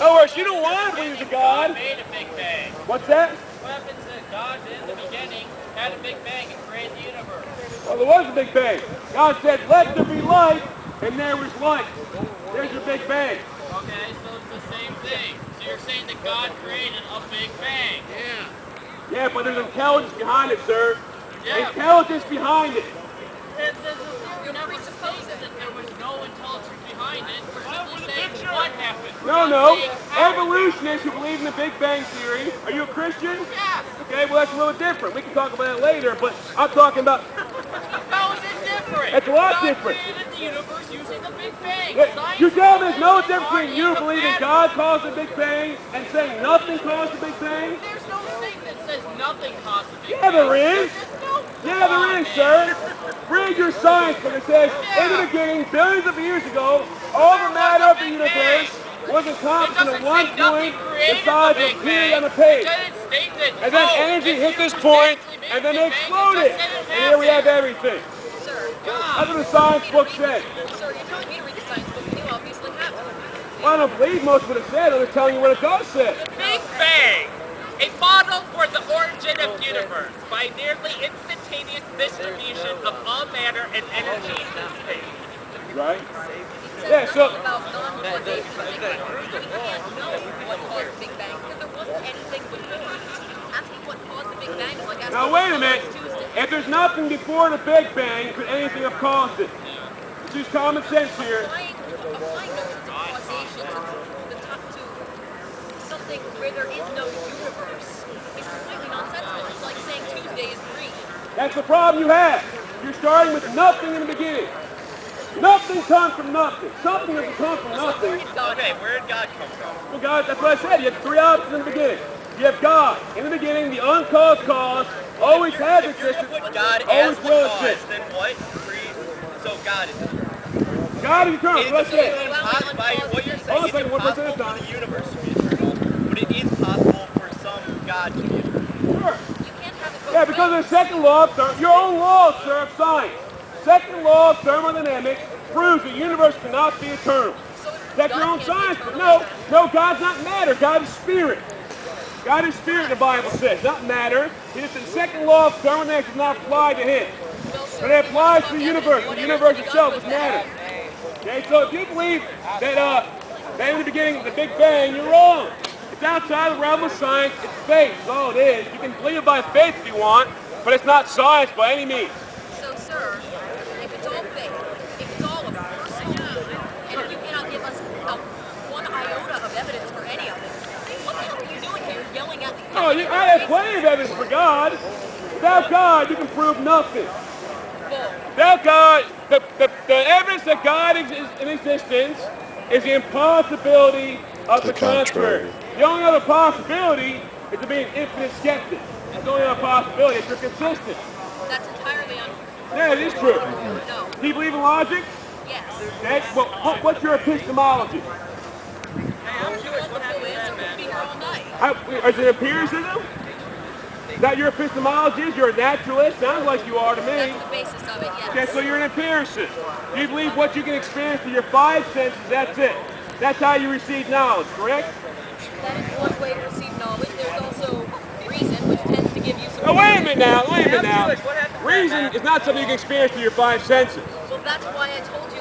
other words, you don't want to believe in God. God made a Big Bang. What's that? What happens is God in the beginning had a Big Bang and created the universe. Well, there was a Big Bang. God said, let there be light, and there was light. There's your Big Bang. Okay, so it's the same thing. So you're saying that God created a Big Bang. Yeah. Yeah, but there's intelligence behind it, sir. Yeah. Intelligence behind it. And the theory never states that there was no intelligence behind it. We're simply saying what happened. No. Evolutionists who believe in the Big Bang Theory. Are you a Christian? Yes. Okay, well that's a little different. We can talk about that later, but I'm talking about... How is it different? It's a lot different. God created the universe using the Big Bang. You tell me there's no difference between you believing God caused the Big Bang and saying nothing caused the Big Bang? There's no statement that says nothing caused the Big Bang. Yeah, there is. Yeah, there is, sir. Read your science book. It says, in the beginning, billions of years ago, all the matter of the universe was accomplished at one point the size of a pea on a page. And then energy hit this point, and then it exploded. And here we have everything. Sir, That's what the science book said. sir, you're telling me to read the science book, and you obviously haven't. Well, I don't believe most of what it said. I'm just telling you what it does say. Big Bang, a model for the origin of universe by nearly instantaneous distribution of all matter and energy in space. Right? It Yeah, says so... nothing about non-causation of the Big Bang. We can't know what caused the Big Bang because there wasn't anything before. Asking what caused the Big Bang is like asking Now, wait a what minute. caused Tuesday. If there's nothing before the Big Bang, could anything have caused it? Let's use common sense here. Applying notions of causation to something where there is no universe is completely nonsensical. It's like saying Tuesday is green. That's the problem you have. You're starting with nothing in the beginning. Nothing comes from nothing. Something doesn't come from nothing. Okay, where did God come from? Well, God, that's what I said. You have three options in the beginning. You have God. In the beginning, the uncaused cause always has existed, God always as the will cause, exist. then what? So God is eternal. God is eternal. That's what I said. By what you're saying, Hold on a it's second, one person at a impossible time. for the universe to be eternal, but it is possible for some God to be eternal. Sure. You can't have it both Yeah, because of ways. the second law of your own law, sir, of science. Second law of thermodynamics proves the universe cannot be eternal. So That's your God own can't be science. But eternal no, God's not matter. God is spirit. God is spirit, the Bible says, not matter. It's the second law of thermodynamics does not apply to him. No, sir. But it applies to the universe. The Whatever universe can be itself done is with that. matter. Okay, so if you believe that in the beginning of the Big Bang, you're wrong. It's outside the realm of science. It's faith. That's all it is. You can believe it by faith if you want, but it's not science by any means. So, sir, if it's all fake, if it's all a personal and if you cannot give us one iota of evidence for any of it, what the hell are you doing here yelling at the Oh, I have plenty of evidence for God. Without God, you can prove nothing. Without God, the evidence that God is in existence is the impossibility of the contrary. The only other possibility is to be an infinite skeptic. That's the only other possibility if you're consistent. That's entirely untrue. Yeah, it is true. No. Do you believe in logic? Yes. Okay. Well, what's your epistemology? I'm Jewish. What happened then, man? Be here all night. Is it empiricism? Is that your epistemology? You're a naturalist? Sounds like you are to me. That's the basis of it, yes. Okay, so you're an empiricist. Do you believe what you can experience through your five senses, that's it? That's how you receive knowledge, correct? That is one way to receive knowledge. There's also reason, which tends to give you some... Oh, wait a minute now. Reason is not something you can experience through your five senses. Well, that's why I told you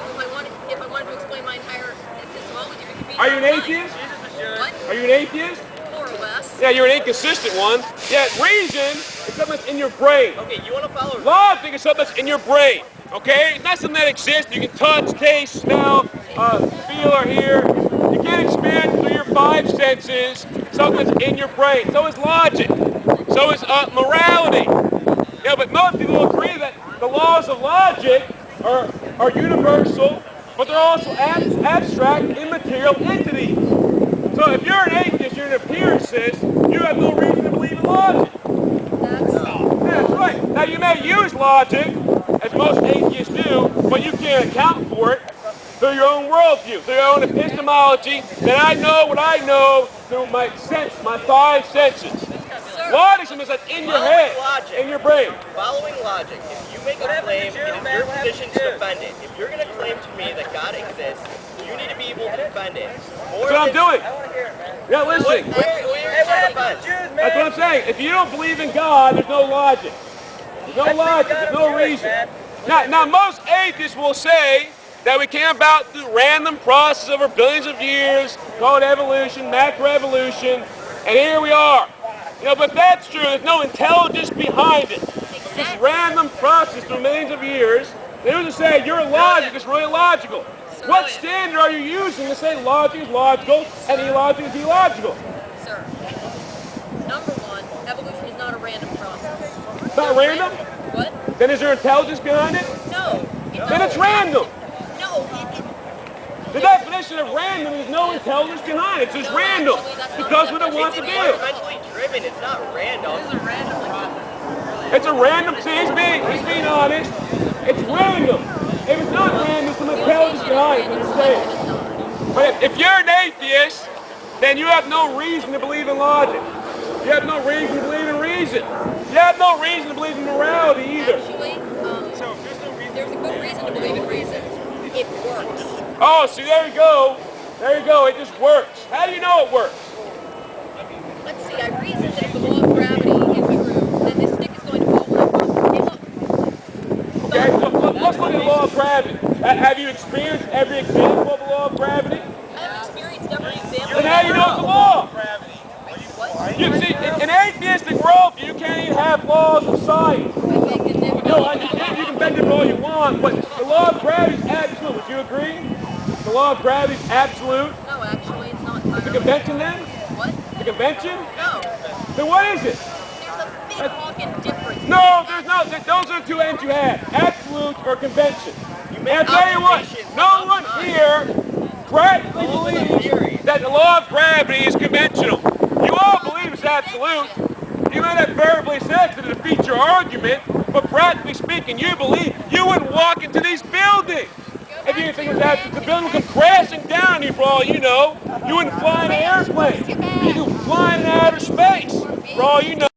if I wanted to explain my entire epistemology, it could be... Are you an atheist? What? Are you an atheist? More or less. Yeah, you're an inconsistent one. Yeah, reason is something that's in your brain. Okay, you want to follow... Logic is something that's in your brain. Okay? It's not something that exists. You can touch, taste, smell, feel, or hear. You can't experience through your five senses something that's in your brain. So is logic. So is morality. Yeah, but most people agree that the laws of logic are universal, but they're also abstract, immaterial entities. So if you're an atheist, you're an empiricist, you have no reason to believe in logic. That's right. Now you may use logic, as most atheists do, but you can't account for it through your own worldview, through your own epistemology, that I know what I know through my five senses. Logic is that's in your head, in your brain. Following logic, if you make a claim and if your position is defended, if you're going to claim to me that God exists, You need to be able to defend it. That's what I'm doing. Yeah, listen. That's what I'm saying. If you don't believe in God, there's no logic. There's no logic. There's no reason. Now, most atheists will say that we came about through random process over billions of years, called evolution, macroevolution, and here we are. But that's true. There's no intelligence behind it. Just random process through millions of years. They used to say your logic is really logical. What standard are you using to say logic is logical and illogic is illogical? Sir, number one, evolution is not a random process. It's not random? What? Then is there intelligence behind it? No. Then it's random. No, The definition of random is no intelligence behind it. It's just random because what it wants to do. Fundamentally driven. It's not random. This is random. It's a random. See, he's being honest. It's random. If it's not random, some intelligence behind it. What you're saying. But if you're an atheist, then you have no reason to believe in logic. You have no reason to believe in reason. You have no reason to believe in morality either. Actually, there's a good reason to believe in reason. It works. Oh, see, there you go. There you go. It just works. How do you know it works? Let's see, I reasoned that if the law of gravity is true, then this stick is going to fall when I look. Okay, so let's look at the law of gravity. Have you experienced every example of the law of gravity? I have experienced every example. Then how do you know it's a law? What? You see, in an atheistic worldview, you can't even have laws of science. No, you can bend it all you want, but the law of gravity is absolute. Would you agree? The law of gravity is absolute. No, actually, it's not. It's a convention then? What? The convention? No. Then what is it? There's a big fucking difference. No, there's no. Those are the two ends you have: absolute or convention. And I'll tell you what, no one here practically believes that the law of gravity is conventional. You all believe it's absolute. You may have verbally said to defeat your argument, but practically speaking, you believe you wouldn't walk into these buildings if you didn't think it was absolute. The building would come crashing down on you for all you know. You wouldn't fly in an airplane. You could fly in outer space for all you know.